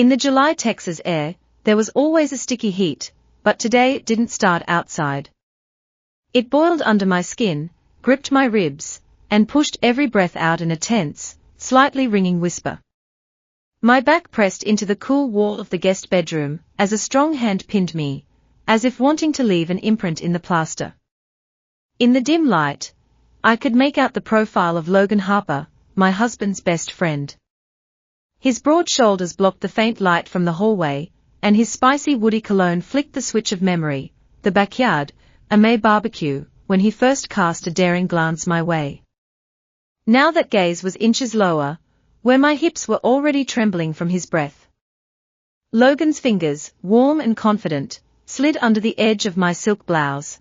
In the July Texas air, there was always a sticky heat, but today it didn't start outside. It boiled under my skin, gripped my ribs, and pushed every breath out in a tense, slightly ringing whisper. My back pressed into the cool wall of the guest bedroom, as a strong hand pinned me, as if wanting to leave an imprint in the plaster. In the dim light, I could make out the profile of Logan Harper, my husband's best friend. His broad shoulders blocked the faint light from the hallway, and his spicy woody cologne flicked the switch of memory, the backyard, a May barbecue, when he first cast a daring glance my way. Now that gaze was inches lower, where my hips were already trembling from his breath. Logan's fingers, warm and confident, slid under the edge of my silk blouse.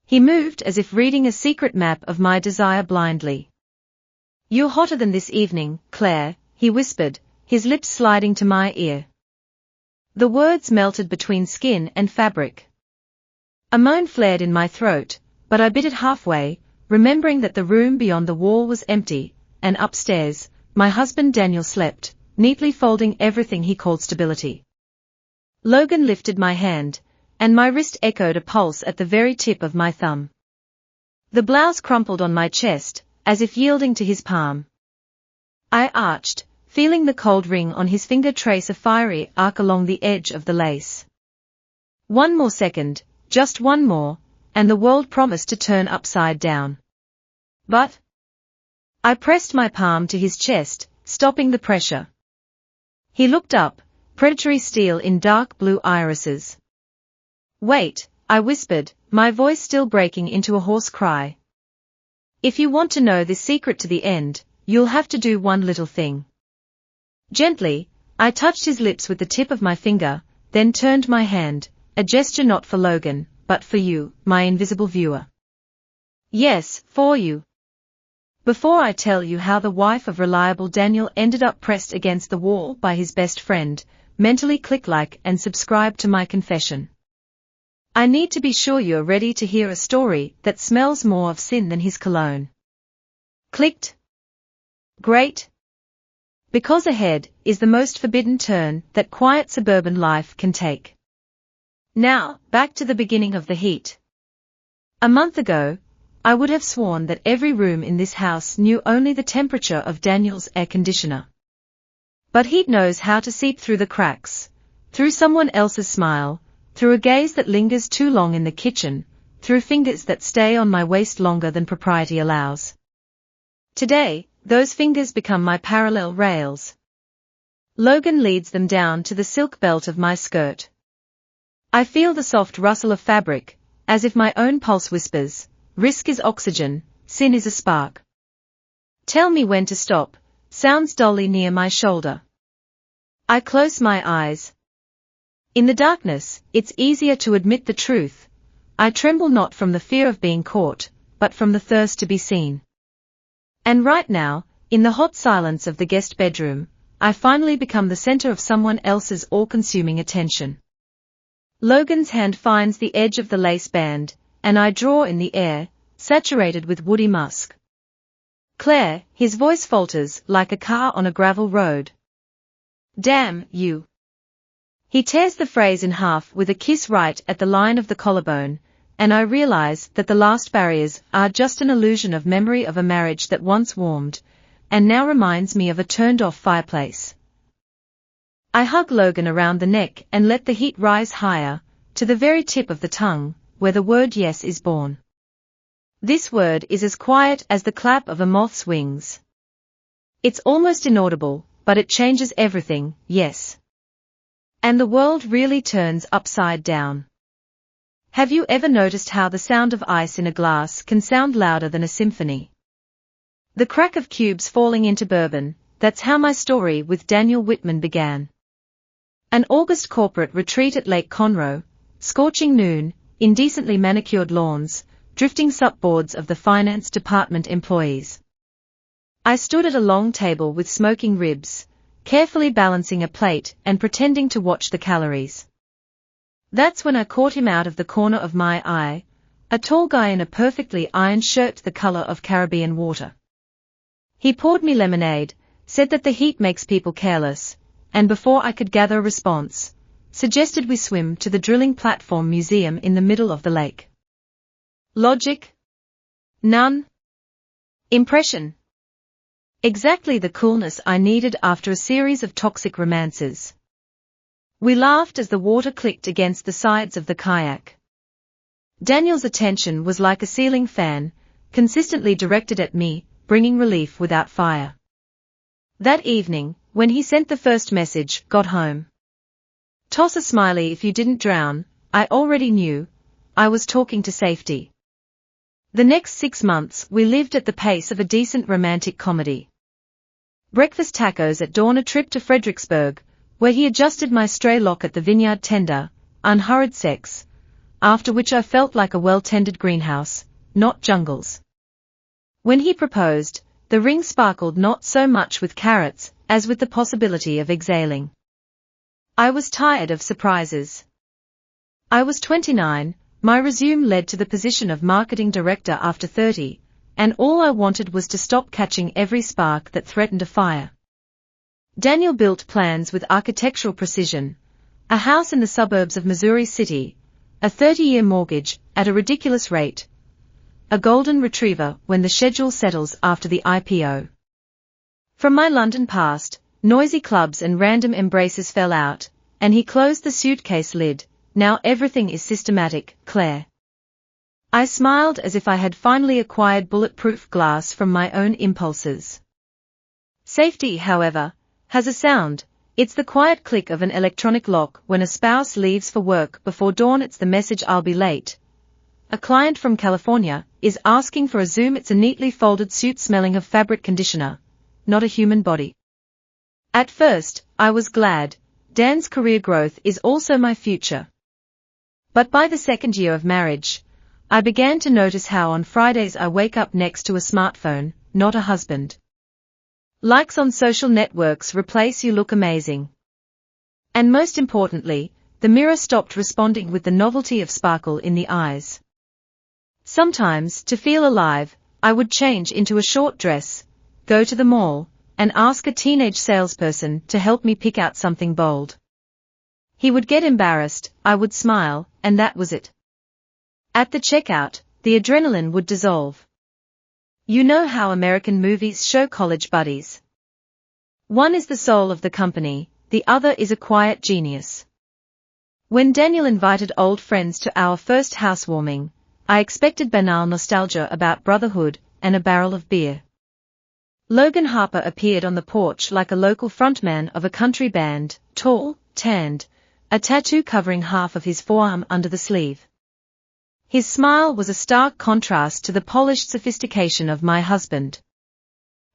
He moved as if reading a secret map of my desire blindly. "You're hotter than this evening, Claire," he whispered, his lips sliding to my ear. The words melted between skin and fabric. A moan flared in my throat, but I bit it halfway, remembering that the room beyond the wall was empty, and upstairs, my husband Daniel slept, neatly folding everything he called stability. Logan lifted my hand, and my wrist echoed a pulse at the very tip of my thumb. The blouse crumpled on my chest, as if yielding to his palm. I arched, feeling the cold ring on his finger trace a fiery arc along the edge of the lace. One more second, just one more, and the world promised to turn upside down. But I pressed my palm to his chest, stopping the pressure. He looked up, predatory steel in dark blue irises. "Wait," I whispered, my voice still breaking into a hoarse cry. "If you want to know this secret to the end, you'll have to do one little thing." Gently, I touched his lips with the tip of my finger, then turned my hand, a gesture not for Logan, but for you, my invisible viewer. Yes, for you. Before I tell you how the wife of reliable Daniel ended up pressed against the wall by his best friend, mentally click like and subscribe to my confession. I need to be sure you're ready to hear a story that smells more of sin than his cologne. Clicked? Great. Because ahead is the most forbidden turn that quiet suburban life can take. Now, back to the beginning of the heat. A month ago, I would have sworn that every room in this house knew only the temperature of Daniel's air conditioner. But heat knows how to seep through the cracks, through someone else's smile, through a gaze that lingers too long in the kitchen, through fingers that stay on my waist longer than propriety allows. Today, those fingers become my parallel rails. Logan leads them down to the silk belt of my skirt. I feel the soft rustle of fabric, as if my own pulse whispers, risk is oxygen, sin is a spark. Tell me when to stop, sounds dully near my shoulder. I close my eyes. In the darkness, it's easier to admit the truth. I tremble not from the fear of being caught, but from the thirst to be seen. And right now, in the hot silence of the guest bedroom, I finally become the center of someone else's all-consuming attention. Logan's hand finds the edge of the lace band, and I draw in the air, saturated with woody musk. "Claire," his voice falters like a car on a gravel road. "Damn you." He tears the phrase in half with a kiss right at the line of the collarbone, and I realize that the last barriers are just an illusion of memory of a marriage that once warmed, and now reminds me of a turned-off fireplace. I hug Logan around the neck and let the heat rise higher, to the very tip of the tongue, where the word yes is born. This word is as quiet as the clap of a moth's wings. It's almost inaudible, but it changes everything, yes. And the world really turns upside down. Have you ever noticed how the sound of ice in a glass can sound louder than a symphony? The crack of cubes falling into bourbon, that's how my story with Daniel Whitman began. An August corporate retreat at Lake Conroe, scorching noon, indecently manicured lawns, drifting supboards of the finance department employees. I stood at a long table with smoking ribs, carefully balancing a plate and pretending to watch the calories. That's when I caught him out of the corner of my eye, a tall guy in a perfectly ironed shirt the color of Caribbean water. He poured me lemonade, said that the heat makes people careless, and before I could gather a response, suggested we swim to the drilling platform museum in the middle of the lake. Logic? None. Impression? Exactly the coolness I needed after a series of toxic romances. We laughed as the water clicked against the sides of the kayak. Daniel's attention was like a ceiling fan, consistently directed at me, bringing relief without fire. That evening, when he sent the first message, "Got home. Toss a smiley if you didn't drown," I already knew I was talking to safety. The next 6 months we lived at the pace of a decent romantic comedy. Breakfast tacos at dawn, a trip to Fredericksburg, where he adjusted my stray lock at the vineyard tender, unhurried sex, after which I felt like a well-tended greenhouse, not jungles. When he proposed, the ring sparkled not so much with carrots as with the possibility of exhaling. I was tired of surprises. I was 29, my resume led to the position of marketing director after 30, and all I wanted was to stop catching every spark that threatened a fire. Daniel built plans with architectural precision, a house in the suburbs of Missouri City, a 30-year mortgage at a ridiculous rate, a golden retriever when the schedule settles after the IPO. From my London past, noisy clubs and random embraces fell out, and he closed the suitcase lid. "Now everything is systematic, Claire." I smiled as if I had finally acquired bulletproof glass from my own impulses. Safety, however, has a sound. It's the quiet click of an electronic lock when a spouse leaves for work before dawn. It's the message, "I'll be late." A client from California is asking for a Zoom. It's a neatly folded suit smelling of fabric conditioner, not a human body. At first, I was glad. Dan's career growth is also my future. But by the second year of marriage, I began to notice how on Fridays I wake up next to a smartphone, not a husband. Likes on social networks replace "you look amazing." And most importantly, the mirror stopped responding with the novelty of sparkle in the eyes. Sometimes, to feel alive, I would change into a short dress, go to the mall, and ask a teenage salesperson to help me pick out something bold. He would get embarrassed, I would smile, and that was it. At the checkout, the adrenaline would dissolve. You know how American movies show college buddies. One is the soul of the company, the other is a quiet genius. When Daniel invited old friends to our first housewarming, I expected banal nostalgia about brotherhood and a barrel of beer. Logan Harper appeared on the porch like a local frontman of a country band, tall, tanned, a tattoo covering half of his forearm under the sleeve. His smile was a stark contrast to the polished sophistication of my husband.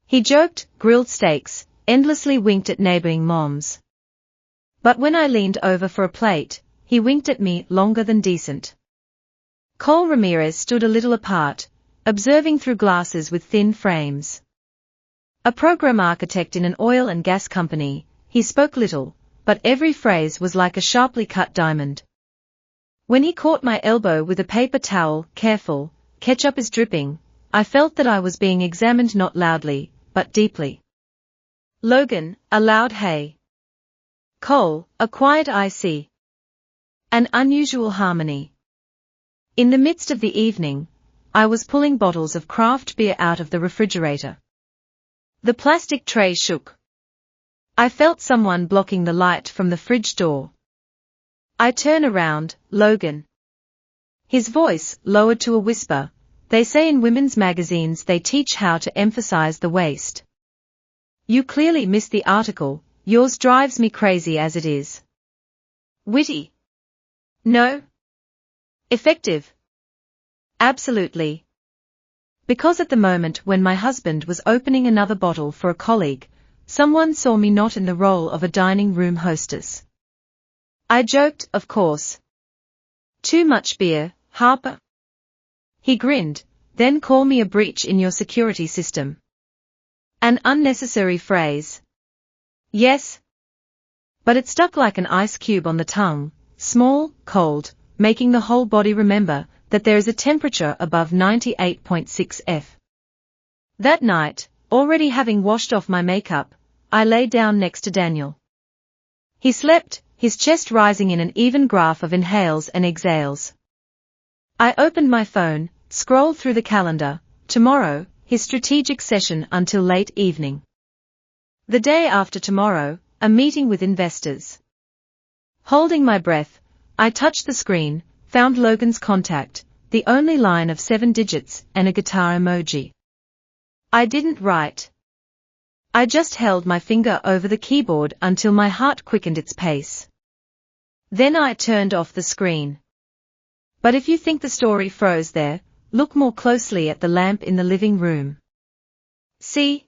He joked, grilled steaks, endlessly winked at neighboring moms. But when I leaned over for a plate, he winked at me longer than decent. Cole Ramirez stood a little apart, observing through glasses with thin frames. A program architect in an oil and gas company, he spoke little, but every phrase was like a sharply cut diamond. When he caught my elbow with a paper towel, "Careful, ketchup is dripping," I felt that I was being examined not loudly, but deeply. Logan, a loud "hey." Cole, a quiet "I see." An unusual harmony. In the midst of the evening, I was pulling bottles of craft beer out of the refrigerator. The plastic tray shook. I felt someone blocking the light from the fridge door. I turn around, "Logan." His voice lowered to a whisper. "They say in women's magazines they teach how to emphasize the waist. You clearly missed the article. Yours drives me crazy as it is." Witty? No. Effective? Absolutely. Because at the moment when my husband was opening another bottle for a colleague, someone saw me not in the role of a dining room hostess. I joked, "Of course. Too much beer, Harper?" He grinned, "Then call me a breach in your security system." An unnecessary phrase. Yes. But it stuck like an ice cube on the tongue, small, cold, making the whole body remember that there is a temperature above 98.6 F. That night, already having washed off my makeup, I lay down next to Daniel. He slept, his chest rising in an even graph of inhales and exhales. I opened my phone, scrolled through the calendar. Tomorrow, his strategic session until late evening. The day after tomorrow, a meeting with investors. Holding my breath, I touched the screen, found Logan's contact, the only line of 7 digits and a guitar emoji. I didn't write. I just held my finger over the keyboard until my heart quickened its pace. Then I turned off the screen. But if you think the story froze there, look more closely at the lamp in the living room. See?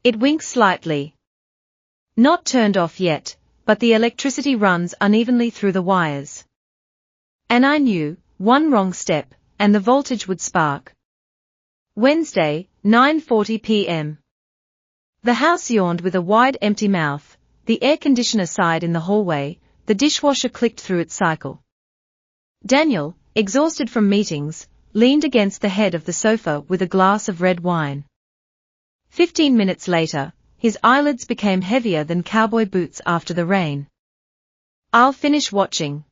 It winks slightly. Not turned off yet, but the electricity runs unevenly through the wires. And I knew, one wrong step, and the voltage would spark. Wednesday, 9:40 p.m. The house yawned with a wide empty mouth, the air conditioner sighed in the hallway, the dishwasher clicked through its cycle. Daniel, exhausted from meetings, leaned against the head of the sofa with a glass of red wine. 15 minutes later, his eyelids became heavier than cowboy boots after the rain. "I'll finish watching,"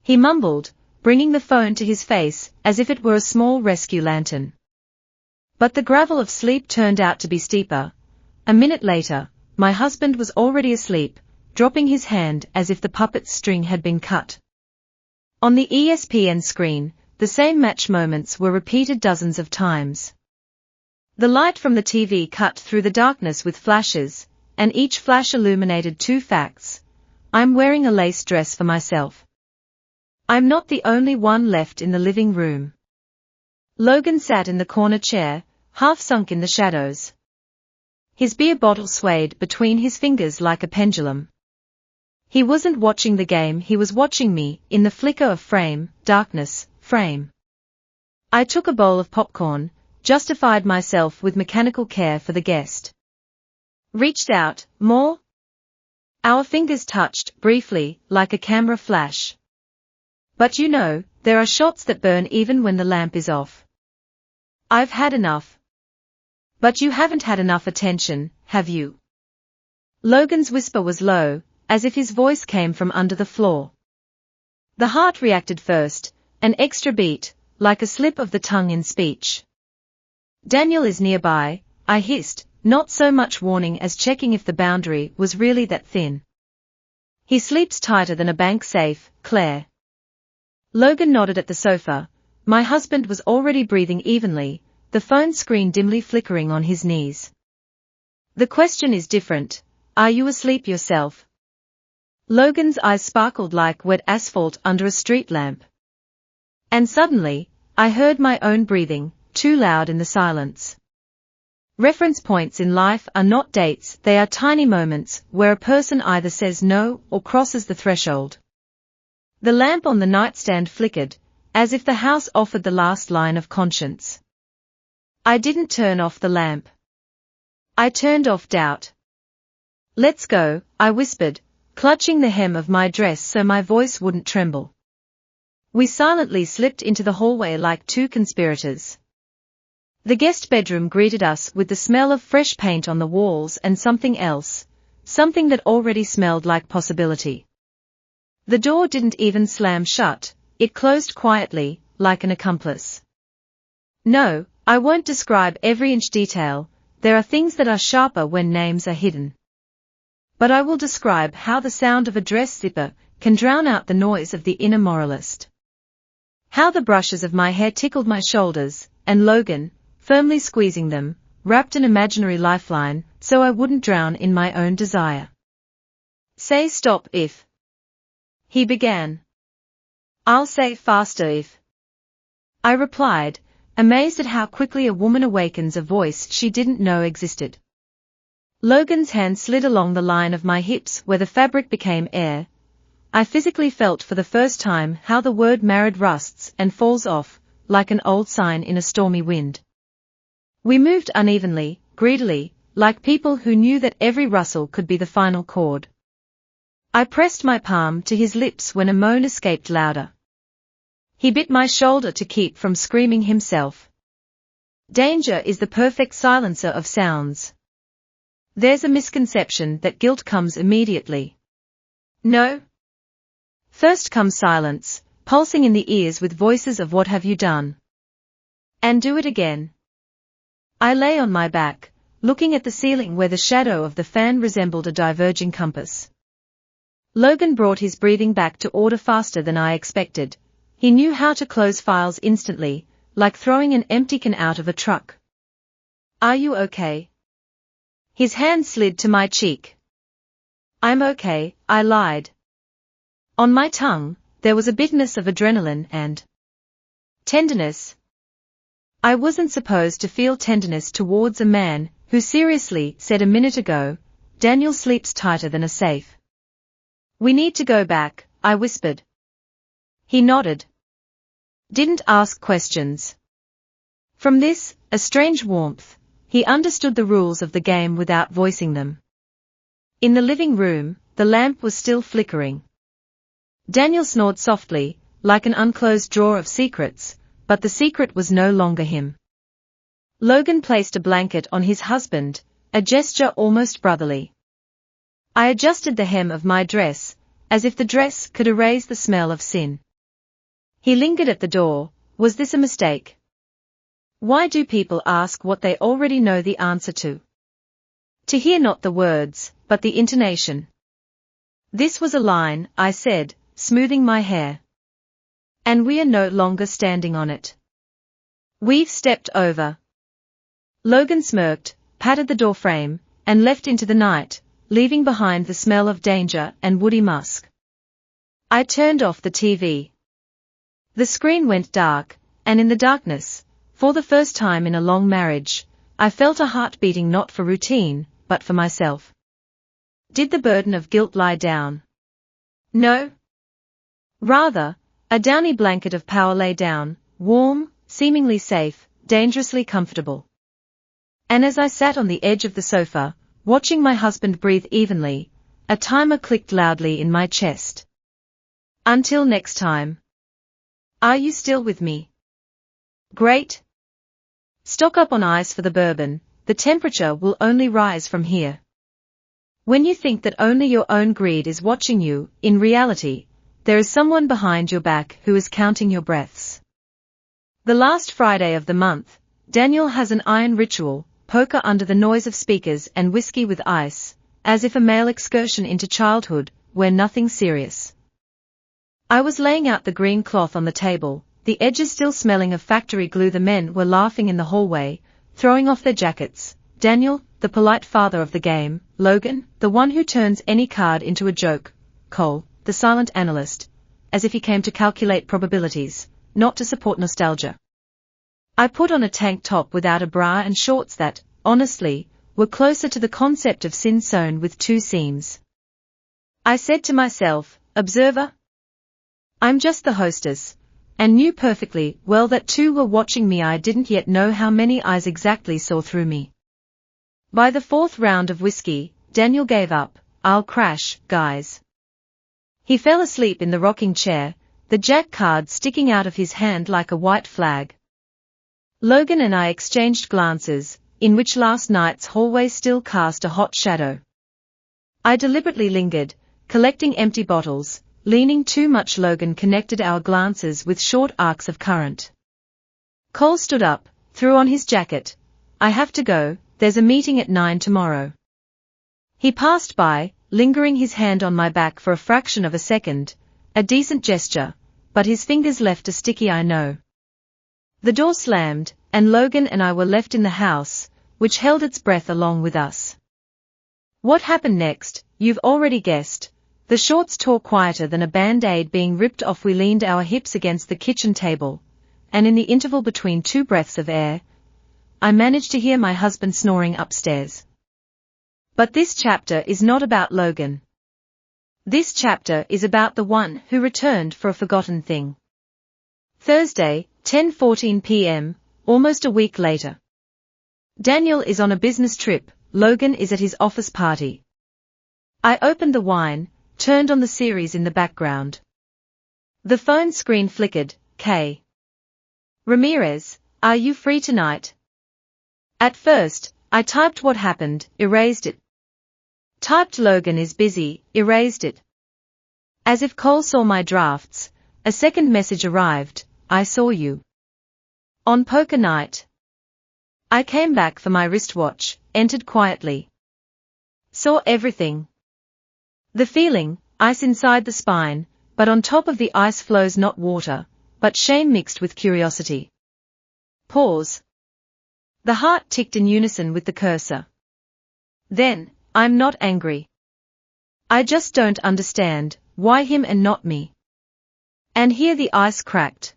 he mumbled, bringing the phone to his face as if it were a small rescue lantern. But the gravel of sleep turned out to be steeper. A minute later, my husband was already asleep, dropping his hand as if the puppet's string had been cut. On the ESPN screen, the same match moments were repeated dozens of times. The light from the TV cut through the darkness with flashes, and each flash illuminated 2 facts. I'm wearing a lace dress for myself. I'm not the only one left in the living room. Logan sat in the corner chair, half sunk in the shadows. His beer bottle swayed between his fingers like a pendulum. He wasn't watching the game, he was watching me, in the flicker of frame, darkness, frame. I took a bowl of popcorn, justified myself with mechanical care for the guest. Reached out, more? Our fingers touched, briefly, like a camera flash. But you know, there are shots that burn even when the lamp is off. I've had enough. But you haven't had enough attention, have you? Logan's whisper was low, as if his voice came from under the floor. The heart reacted first, an extra beat, like a slip of the tongue in speech. Daniel is nearby, I hissed, not so much warning as checking if the boundary was really that thin. He sleeps tighter than a bank safe, Claire. Logan nodded at the sofa. My husband was already breathing evenly, the phone screen dimly flickering on his knees. The question is different. Are you asleep yourself? Logan's eyes sparkled like wet asphalt under a street lamp. And suddenly, I heard my own breathing, too loud in the silence. Reference points in life are not dates, they are tiny moments where a person either says no or crosses the threshold. The lamp on the nightstand flickered, as if the house offered the last line of conscience. I didn't turn off the lamp. I turned off doubt. Let's go, I whispered, clutching the hem of my dress so my voice wouldn't tremble. We silently slipped into the hallway like 2 conspirators. The guest bedroom greeted us with the smell of fresh paint on the walls and something else, something that already smelled like possibility. The door didn't even slam shut, it closed quietly, like an accomplice. No, I won't describe every inch detail, there are things that are sharper when names are hidden. But I will describe how the sound of a dress zipper can drown out the noise of the inner moralist. How the brushes of my hair tickled my shoulders, and Logan, firmly squeezing them, wrapped an imaginary lifeline so I wouldn't drown in my own desire. Say stop if. He began. I'll say faster if. I replied, amazed at how quickly a woman awakens a voice she didn't know existed. Logan's hand slid along the line of my hips where the fabric became air. I physically felt for the first time how the word married rusts and falls off, like an old sign in a stormy wind. We moved unevenly, greedily, like people who knew that every rustle could be the final chord. I pressed my palm to his lips when a moan escaped louder. He bit my shoulder to keep from screaming himself. Danger is the perfect silencer of sounds. There's a misconception that guilt comes immediately. No. First comes silence, pulsing in the ears with voices of what have you done? And do it again. I lay on my back, looking at the ceiling where the shadow of the fan resembled a diverging compass. Logan brought his breathing back to order faster than I expected. He knew how to close files instantly, like throwing an empty can out of a truck. Are you okay? His hand slid to my cheek. I'm okay, I lied. On my tongue, there was a bitterness of adrenaline and tenderness. I wasn't supposed to feel tenderness towards a man who seriously said a minute ago, Daniel sleeps tighter than a safe. We need to go back, I whispered. He nodded. Didn't ask questions. From this, a strange warmth, he understood the rules of the game without voicing them. In the living room, the lamp was still flickering. Daniel snored softly, like an unclosed drawer of secrets, but the secret was no longer him. Logan placed a blanket on his husband, a gesture almost brotherly. I adjusted the hem of my dress, as if the dress could erase the smell of sin. He lingered at the door. Was this a mistake? Why do people ask what they already know the answer to? To hear not the words, but the intonation. This was a line, I said, smoothing my hair. And we are no longer standing on it. We've stepped over. Logan smirked, patted the doorframe, and left into the night, leaving behind the smell of danger and woody musk. I turned off the TV. The screen went dark, and in the darkness, for the first time in a long marriage, I felt a heart beating not for routine, but for myself. Did the burden of guilt lie down? No. Rather, a downy blanket of power lay down, warm, seemingly safe, dangerously comfortable. And as I sat on the edge of the sofa, watching my husband breathe evenly, a timer clicked loudly in my chest. Until next time. Are you still with me? Great. Stock up on ice for the bourbon, the temperature will only rise from here. When you think that only your own greed is watching you, in reality, there is someone behind your back who is counting your breaths. The last Friday of the month, Daniel has an iron ritual, poker under the noise of speakers and whiskey with ice, as if a male excursion into childhood, where nothing serious. I was laying out the green cloth on the table, the edges still smelling of factory glue. The men were laughing in the hallway, throwing off their jackets. Daniel, the polite father of the game, Logan, the one who turns any card into a joke, Cole, the silent analyst, as if he came to calculate probabilities, not to support nostalgia. I put on a tank top without a bra and shorts that, honestly, were closer to the concept of sin sewn with two seams. I said to myself, observer? I'm just the hostess, and knew perfectly well that two were watching me. I didn't yet know how many eyes exactly saw through me. By the fourth round of whiskey, Daniel gave up. I'll crash, guys. He fell asleep in the rocking chair, the jack card sticking out of his hand like a white flag. Logan and I exchanged glances, in which last night's hallway still cast a hot shadow. I deliberately lingered, collecting empty bottles, leaning too much. Logan connected our glances with short arcs of current. Cole stood up, threw on his jacket. I have to go, there's a meeting at 9 tomorrow. He passed by, lingering his hand on my back for a fraction of a second, a decent gesture, but his fingers left a sticky I know. The door slammed, and Logan and I were left in the house, which held its breath along with us. What happened next, you've already guessed. The shorts tore quieter than a band-aid being ripped off. We leaned our hips against the kitchen table, and in the interval between two breaths of air, I managed to hear my husband snoring upstairs. But this chapter is not about Logan. This chapter is about the one who returned for a forgotten thing. Thursday, 10:14 p.m., almost a week later. Daniel is on a business trip, Logan is at his office party. I opened the wine, turned on the series in the background. The phone screen flickered. K. Ramirez, are you free tonight? At first, I typed what happened, erased it. Typed Logan is busy, erased it. As if Cole saw my drafts, a second message arrived: I saw you on poker night. I came back for my wristwatch, entered quietly. Saw everything. The feeling, ice inside the spine, but on top of the ice flows not water, but shame mixed with curiosity. Pause. The heart ticked in unison with the cursor. Then, I'm not angry. I just don't understand, why him and not me? And here the ice cracked.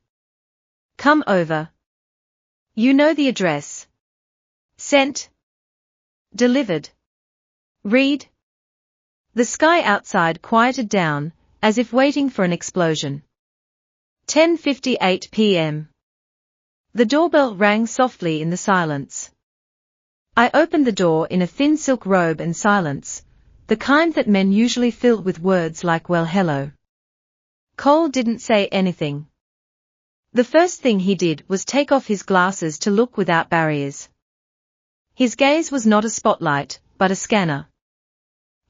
Come over. You know the address. Sent. Delivered. Read. The sky outside quieted down, as if waiting for an explosion. 10:58 p.m. The doorbell rang softly in the silence. I opened the door in a thin silk robe and silence, the kind that men usually fill with words like well hello. Cole didn't say anything. The first thing he did was take off his glasses to look without barriers. His gaze was not a spotlight, but a scanner.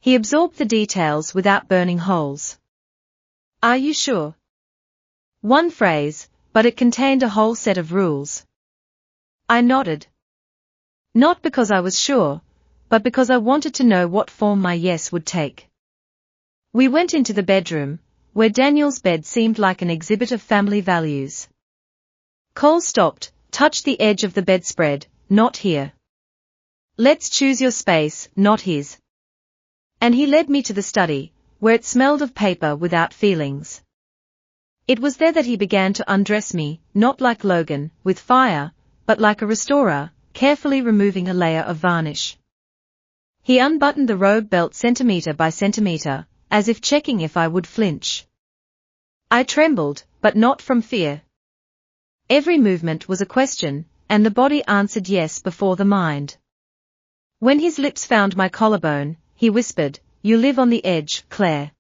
He absorbed the details without burning holes. Are you sure? One phrase, but it contained a whole set of rules. I nodded. Not because I was sure, but because I wanted to know what form my yes would take. We went into the bedroom, where Daniel's bed seemed like an exhibit of family values. Cole stopped, touched the edge of the bedspread. Not here. Let's choose your space, not his. And he led me to the study, where it smelled of paper without feelings. It was there that he began to undress me, not like Logan, with fire, but like a restorer, carefully removing a layer of varnish. He unbuttoned the robe belt centimeter by centimeter, as if checking if I would flinch. I trembled, but not from fear. Every movement was a question, and the body answered yes before the mind. When his lips found my collarbone, he whispered, "You live on the edge, Claire.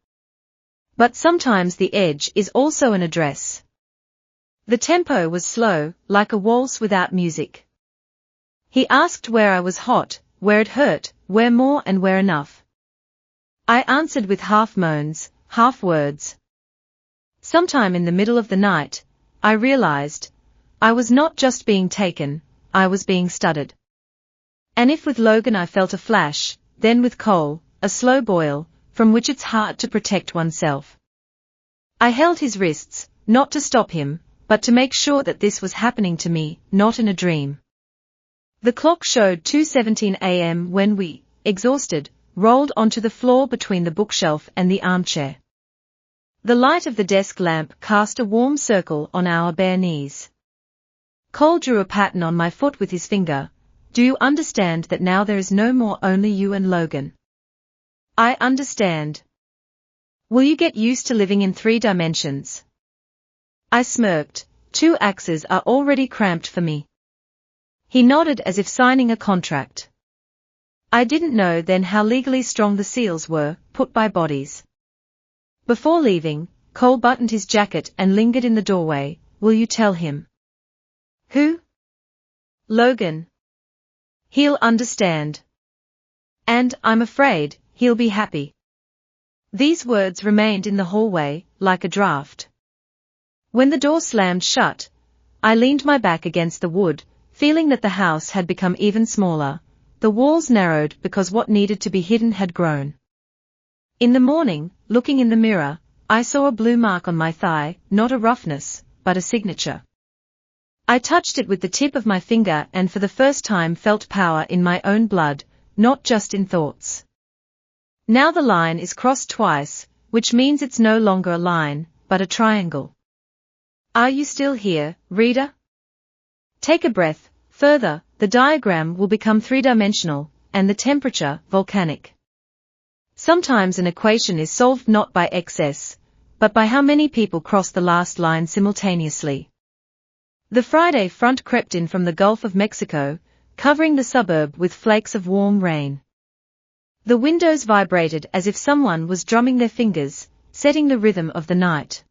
But sometimes the edge is also an address." The tempo was slow, like a waltz without music. He asked where I was hot, where it hurt, where more and where enough. I answered with half moans, half words. Sometime in the middle of the night, I realized, I was not just being taken, I was being studied. And if with Logan I felt a flash, then with Cole, a slow boil, from which it's hard to protect oneself. I held his wrists, not to stop him, but to make sure that this was happening to me, not in a dream. The clock showed 2:17 a.m. when we, exhausted, rolled onto the floor between the bookshelf and the armchair. The light of the desk lamp cast a warm circle on our bare knees. Cole drew a pattern on my foot with his finger. Do you understand that now there is no more only you and Logan? I understand. Will you get used to living in 3 dimensions? I smirked. 2 axes are already cramped for me. He nodded as if signing a contract. I didn't know then how legally strong the seals were, put by bodies. Before leaving, Cole buttoned his jacket and lingered in the doorway. Will you tell him? Who? Logan. He'll understand. And, I'm afraid, he'll be happy. These words remained in the hallway, like a draft. When the door slammed shut, I leaned my back against the wood, feeling that the house had become even smaller. The walls narrowed because what needed to be hidden had grown. In the morning, looking in the mirror, I saw a blue mark on my thigh, not a roughness, but a signature. I touched it with the tip of my finger and for the first time felt power in my own blood, not just in thoughts. Now the line is crossed twice, which means it's no longer a line, but a triangle. Are you still here, reader? Take a breath. Further, the diagram will become 3-dimensional, and the temperature, volcanic. Sometimes an equation is solved not by excess, but by how many people cross the last line simultaneously. The Friday front crept in from the Gulf of Mexico, covering the suburb with flakes of warm rain. The windows vibrated as if someone was drumming their fingers, setting the rhythm of the night.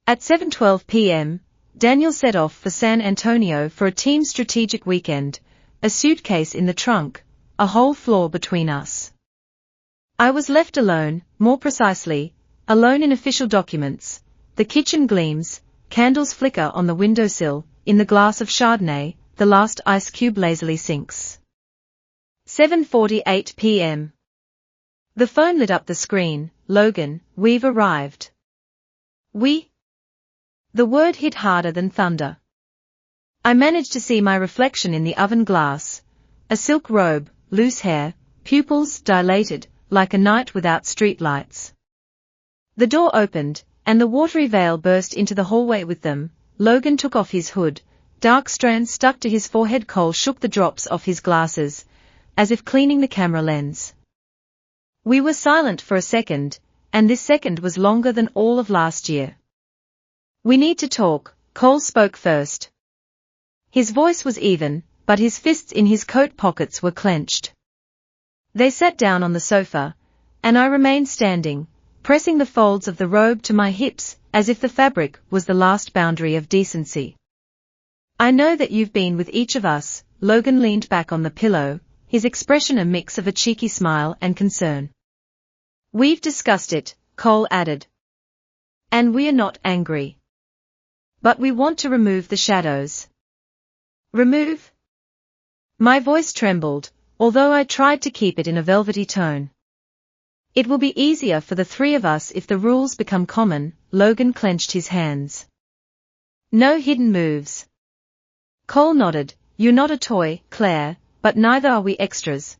At 7:12 p.m., Daniel set off for San Antonio for a team strategic weekend, a suitcase in the trunk, a whole floor between us. I was left alone, more precisely, Alone in official documents, the kitchen gleams, candles flicker on the windowsill, in the glass of Chardonnay, the last ice cube lazily sinks. 7:48 p.m. The phone lit up the screen. Logan, we've arrived. We? The word hit harder than thunder. I managed to see my reflection in the oven glass, a silk robe, loose hair, pupils dilated, like a night without streetlights. The door opened, and the watery veil burst into the hallway with them. Logan took off his hood, dark strands stuck to his forehead. Cole shook the drops off his glasses, as if cleaning the camera lens. We were silent for a second, and this second was longer than all of last year. We need to talk, Cole spoke first. His voice was even, but his fists in his coat pockets were clenched. They sat down on the sofa, and I remained standing, pressing the folds of the robe to my hips, as if the fabric was the last boundary of decency. I know that you've been with each of us. Logan leaned back on the pillow, his expression a mix of a cheeky smile and concern. We've discussed it, Cole added. And we are not angry. But we want to remove the shadows. Remove? My voice trembled, although I tried to keep it in a velvety tone. It will be easier for the three of us if the rules become common. Logan clenched his hands. No hidden moves. Cole nodded. You're not a toy, Claire, but neither are we extras.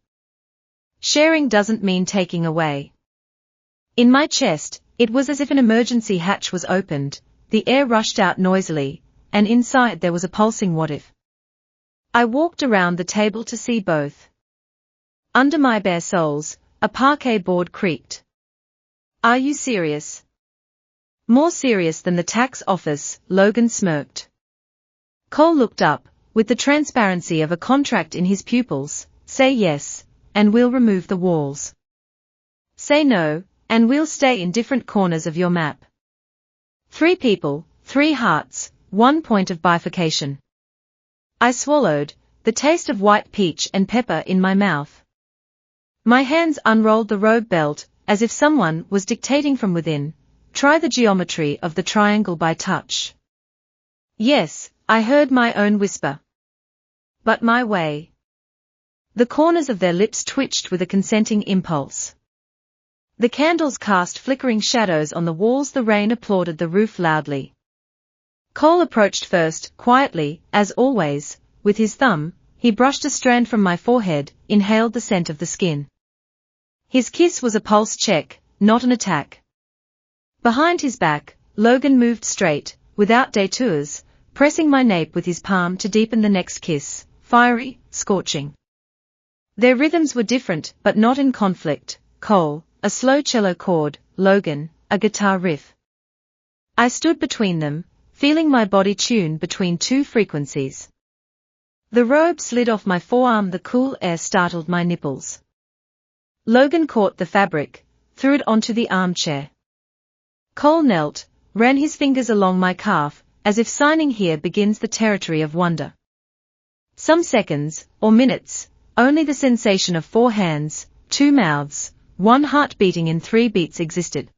Sharing doesn't mean taking away. In my chest, it was as if an emergency hatch was opened, the air rushed out noisily, and inside there was a pulsing what if. I walked around the table to see both. Under my bare soles, a parquet board creaked. Are you serious? More serious than the tax office, Logan smirked. Cole looked up, with the transparency of a contract in his pupils. Say yes, and we'll remove the walls. Say no, and we'll stay in different corners of your map. 3 people, 3 hearts, 1 point of bifurcation. I swallowed, the taste of white peach and pepper in my mouth. My hands unrolled the robe belt, as if someone was dictating from within. Try the geometry of the triangle by touch. Yes, I heard my own whisper. But my way. The corners of their lips twitched with a consenting impulse. The candles cast flickering shadows on the walls. The rain applauded the roof loudly. Cole approached first, quietly, as always, with his thumb. He brushed a strand from my forehead, inhaled the scent of the skin. His kiss was a pulse check, not an attack. Behind his back, Logan moved straight, without detours, pressing my nape with his palm to deepen the next kiss, fiery, scorching. Their rhythms were different, but not in conflict. Cole, a slow cello chord, Logan, a guitar riff. I stood between them, feeling my body tune between 2 frequencies. The robe slid off my forearm. The cool air startled my nipples. Logan caught the fabric, threw it onto the armchair. Cole knelt, ran his fingers along my calf, as if signing here begins the territory of wonder. Some seconds, or minutes, only the sensation of 4 hands, 2 mouths, 1 heart beating in 3 beats existed.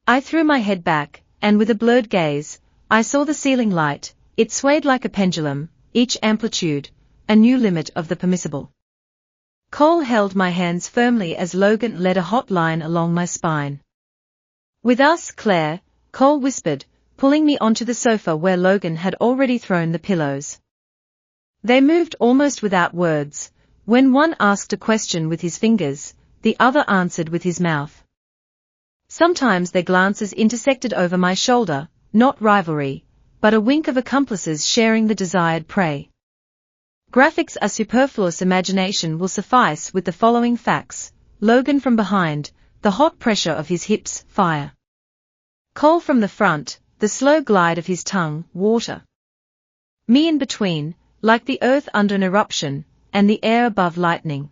I threw my head back, and with a blurred gaze, I saw the ceiling light. It swayed like a pendulum, each amplitude, a new limit of the permissible. Cole held my hands firmly as Logan led a hot line along my spine. With us, Claire, Cole whispered, pulling me onto the sofa where Logan had already thrown the pillows. They moved almost without words. When one asked a question with his fingers, the other answered with his mouth. Sometimes their glances intersected over my shoulder, not rivalry, but a wink of accomplices sharing the desired prey. Graphics are superfluous. Imagination will suffice with the following facts. Logan from behind, the hot pressure of his hips, fire. Cole from the front, the slow glide of his tongue, water. Me in between, like the earth under an eruption, and the air above lightning.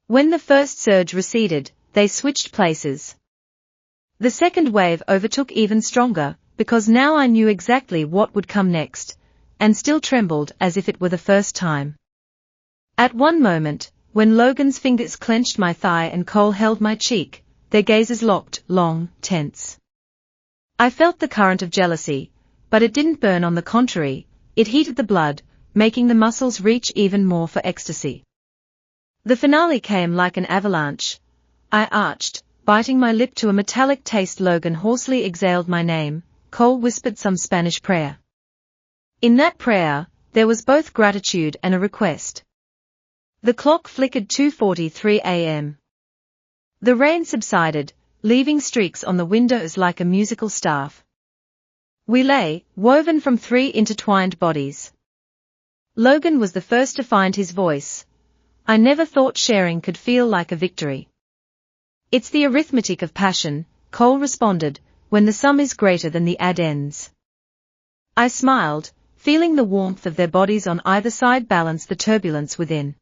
When the first surge receded, they switched places. The second wave overtook even stronger, because now I knew exactly what would come next, and still trembled as if it were the first time. At one moment, when Logan's fingers clenched my thigh and Cole held my cheek, their gazes locked, long, tense. I felt the current of jealousy, but it didn't burn. On the contrary, it heated the blood, making the muscles reach even more for ecstasy. The finale came like an avalanche. I arched, biting my lip to a metallic taste. Logan hoarsely exhaled my name. Cole whispered some Spanish prayer. In that prayer, there was both gratitude and a request. The clock flickered 2:43 a.m. The rain subsided, leaving streaks on the windows like a musical staff. We lay, woven from 3 intertwined bodies. Logan was the first to find his voice. I never thought sharing could feel like a victory. It's the arithmetic of passion, Cole responded, when the sum is greater than the addends. I smiled, feeling the warmth of their bodies on either side balance the turbulence within.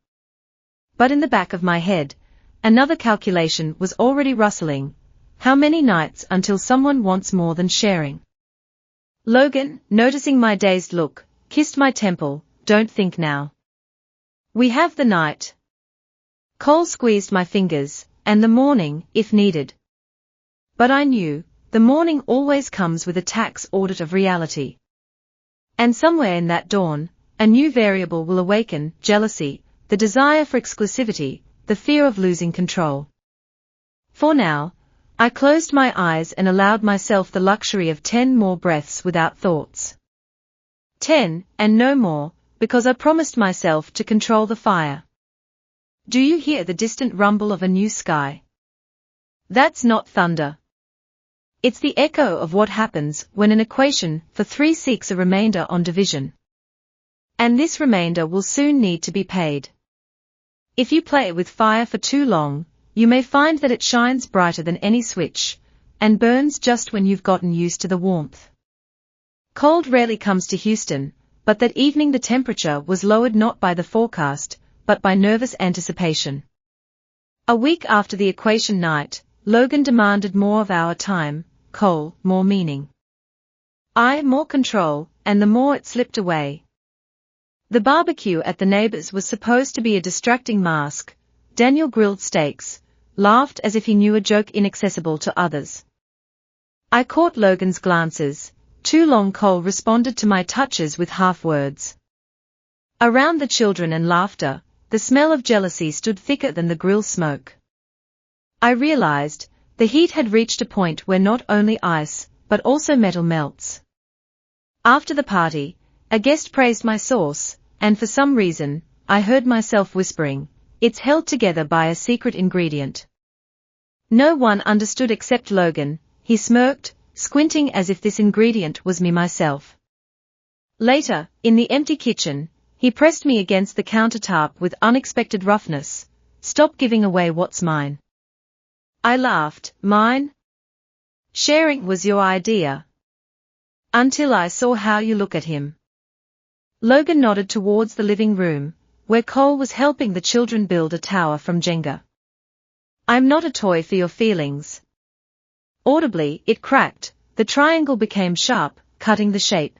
But in the back of my head, another calculation was already rustling. How many nights until someone wants more than sharing? Logan, noticing my dazed look, kissed my temple. Don't think now. We have the night. Cole squeezed my fingers, and the morning, if needed. But I knew, the morning always comes with a tax audit of reality. And somewhere in that dawn, a new variable will awaken: jealousy, the desire for exclusivity, the fear of losing control. For now, I closed my eyes and allowed myself the luxury of 10 more breaths without thoughts. 10, and no more, because I promised myself to control the fire. Do you hear the distant rumble of a new sky? That's not thunder. It's the echo of what happens when an equation for 3 seeks a remainder on division. And this remainder will soon need to be paid. If you play with fire for too long, you may find that it shines brighter than any switch, and burns just when you've gotten used to the warmth. Cold rarely comes to Houston, but that evening the temperature was lowered not by the forecast, but by nervous anticipation. A week after the equation night, Logan demanded more of our time, Cole, more meaning. I, more control, and the more it slipped away. The barbecue at the neighbors was supposed to be a distracting mask. Daniel grilled steaks, laughed as if he knew a joke inaccessible to others. I caught Logan's glances. Too long. Cole responded to my touches with half words. Around the children and laughter, the smell of jealousy stood thicker than the grill smoke. I realized, the heat had reached a point where not only ice, but also metal melts. After the party, a guest praised my sauce, and for some reason, I heard myself whispering, it's held together by a secret ingredient. No one understood except Logan. He smirked, squinting as if this ingredient was me myself. Later, in the empty kitchen, he pressed me against the countertop with unexpected roughness. Stop giving away what's mine. I laughed. Mine? Sharing was your idea. Until I saw how you look at him. Logan nodded towards the living room, where Cole was helping the children build a tower from Jenga. I'm not a toy for your feelings. Audibly, it cracked. The triangle became sharp, cutting the shape.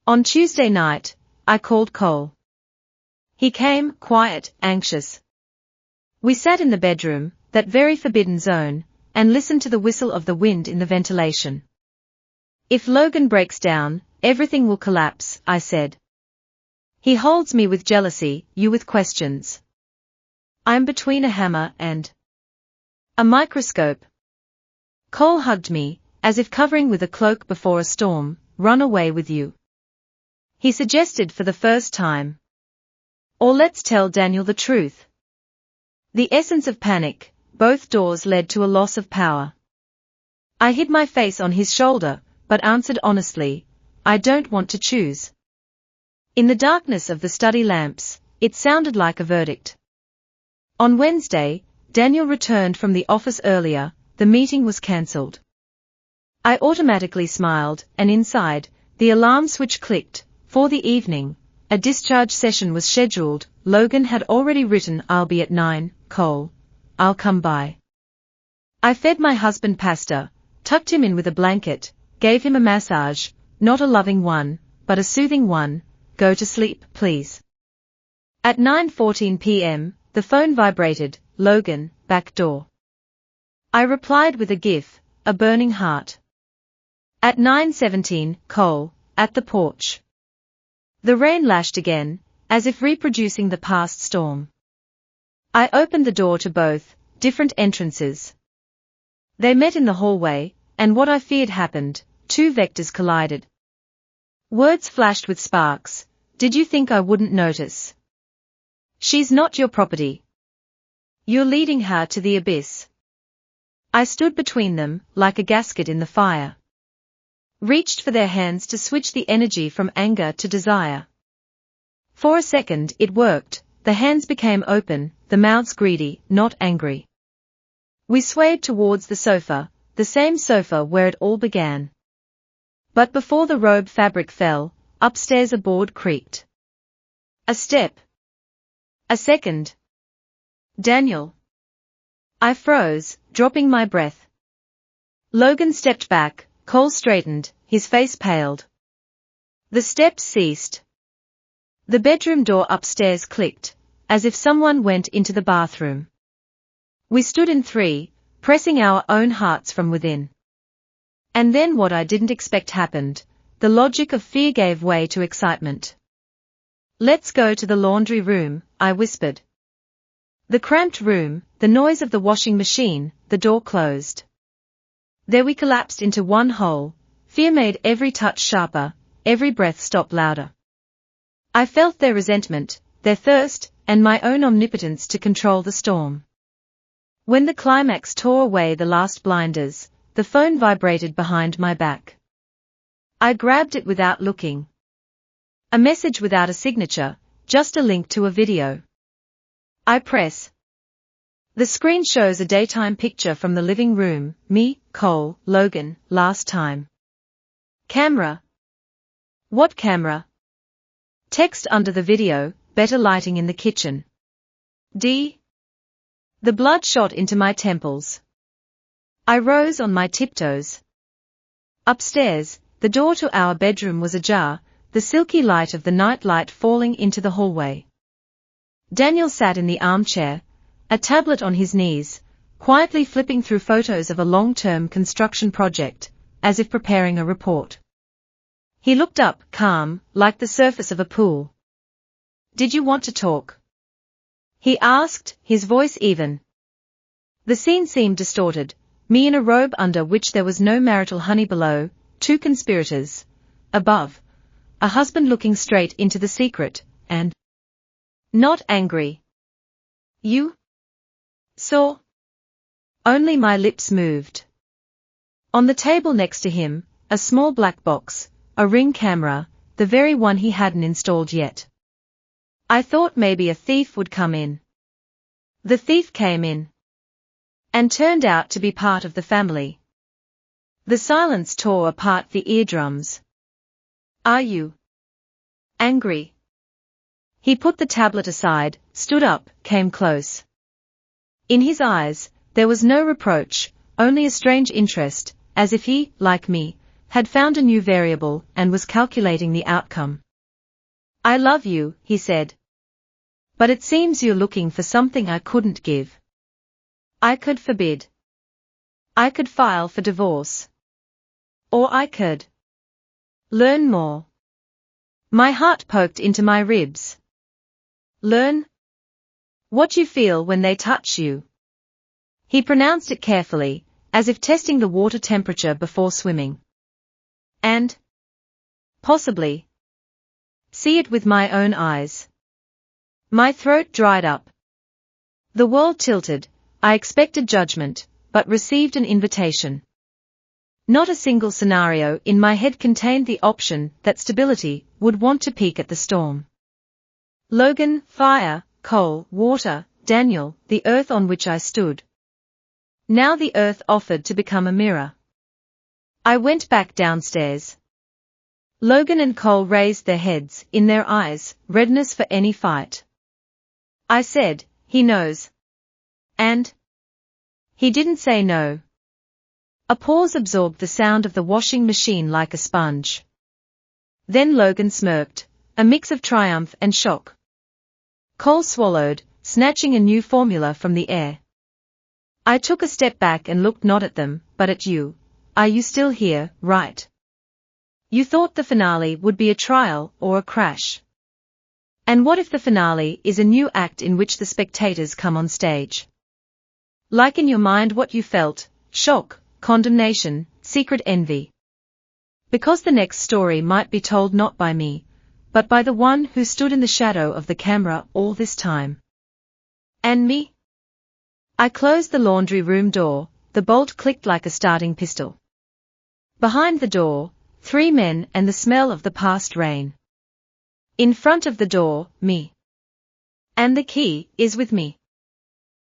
On Tuesday night, I called Cole. He came, quiet, anxious. We sat in the bedroom, that very forbidden zone, and listened to the whistle of the wind in the ventilation. If Logan breaks down, everything will collapse, I said. He holds me with jealousy, you with questions. I'm between a hammer and a microscope. Cole hugged me, as if covering with a cloak before a storm. Run away with you. He suggested for the first time. Or let's tell Daniel the truth. The essence of panic, both doors led to a loss of power. I hid my face on his shoulder, but answered honestly, I don't want to choose. In the darkness of the study lamps, it sounded like a verdict. On Wednesday, Daniel returned from the office earlier. The meeting was cancelled. I automatically smiled, and inside, the alarm switch clicked. For the evening, a discharge session was scheduled. Logan had already written, I'll be at 9, Cole. I'll come by. I fed my husband pasta, tucked him in with a blanket, gave him a massage, not a loving one, but a soothing one. Go to sleep, please. At 9:14 p.m., the phone vibrated. Logan, back door. I replied with a gif, a burning heart. At 9:17, Cole, at the porch. The rain lashed again, as if reproducing the past storm. I opened the door to both, different entrances. They met in the hallway, and what I feared happened, two vectors collided. Words flashed with sparks. Did you think I wouldn't notice? She's not your property. You're leading her to the abyss. I stood between them, like a gasket in the fire. Reached for their hands to switch the energy from anger to desire. For a second it worked, the hands became open, the mouths greedy, not angry. We swayed towards the sofa, the same sofa where it all began. But before the robe fabric fell, upstairs a board creaked. A step. A second. Daniel. I froze, dropping my breath. Logan stepped back, Cole straightened, his face paled. The steps ceased. The bedroom door upstairs clicked, as if someone went into the bathroom. We stood in three, pressing our own hearts from within. And then what I didn't expect happened, the logic of fear gave way to excitement. Let's go to the laundry room, I whispered. The cramped room, the noise of the washing machine, the door closed. There we collapsed into one whole, fear made every touch sharper, every breath stop louder. I felt their resentment, their thirst, and my own omnipotence to control the storm. When the climax tore away the last blinders, the phone vibrated behind my back. I grabbed it without looking. A message without a signature, just a link to a video. I press. The screen shows a daytime picture from the living room, me, Cole, Logan, last time. Camera. What camera? Text under the video, better lighting in the kitchen. D. The blood shot into my temples. I rose on my tiptoes. Upstairs, the door to our bedroom was ajar, the silky light of the night light falling into the hallway. Daniel sat in the armchair, a tablet on his knees, quietly flipping through photos of a long-term construction project, as if preparing a report. He looked up, calm, like the surface of a pool. Did you want to talk? He asked, his voice even. The scene seemed distorted, me in a robe under which there was no marital honey below, two conspirators. Above, a husband looking straight into the secret, and not angry. You saw? Only my lips moved. On the table next to him, a small black box, a Ring camera, the very one he hadn't installed yet. I thought maybe a thief would come in. The thief came in. And turned out to be part of the family. The silence tore apart the eardrums. Are you angry? He put the tablet aside, stood up, came close. In his eyes, there was no reproach, only a strange interest, as if he, like me, had found a new variable and was calculating the outcome. I love you, he said. But it seems you're looking for something I couldn't give. I could forbid. I could file for divorce. Or I could learn more. My heart poked into my ribs. Learn what you feel when they touch you. He pronounced it carefully, as if testing the water temperature before swimming. And possibly see it with my own eyes. My throat dried up. The world tilted. I expected judgment, but received an invitation. Not a single scenario in my head contained the option that stability would want to peek at the storm. Logan, fire, Cole, water, Daniel, the earth on which I stood. Now the earth offered to become a mirror. I went back downstairs. Logan and Cole raised their heads, in their eyes, readiness for any fight. I said, he knows. And he didn't say no. A pause absorbed the sound of the washing machine like a sponge. Then Logan smirked, a mix of triumph and shock. Cole swallowed, snatching a new formula from the air. I took a step back and looked not at them, but at you. Are you still here, right? You thought the finale would be a trial or a crash. And what if the finale is a new act in which the spectators come on stage? Like in your mind what you felt, shock, condemnation, secret envy. Because the next story might be told not by me, but by the one who stood in the shadow of the camera all this time. And me? I closed the laundry room door, the bolt clicked like a starting pistol. Behind the door, 3 men and the smell of the past rain. In front of the door, me. And the key is with me.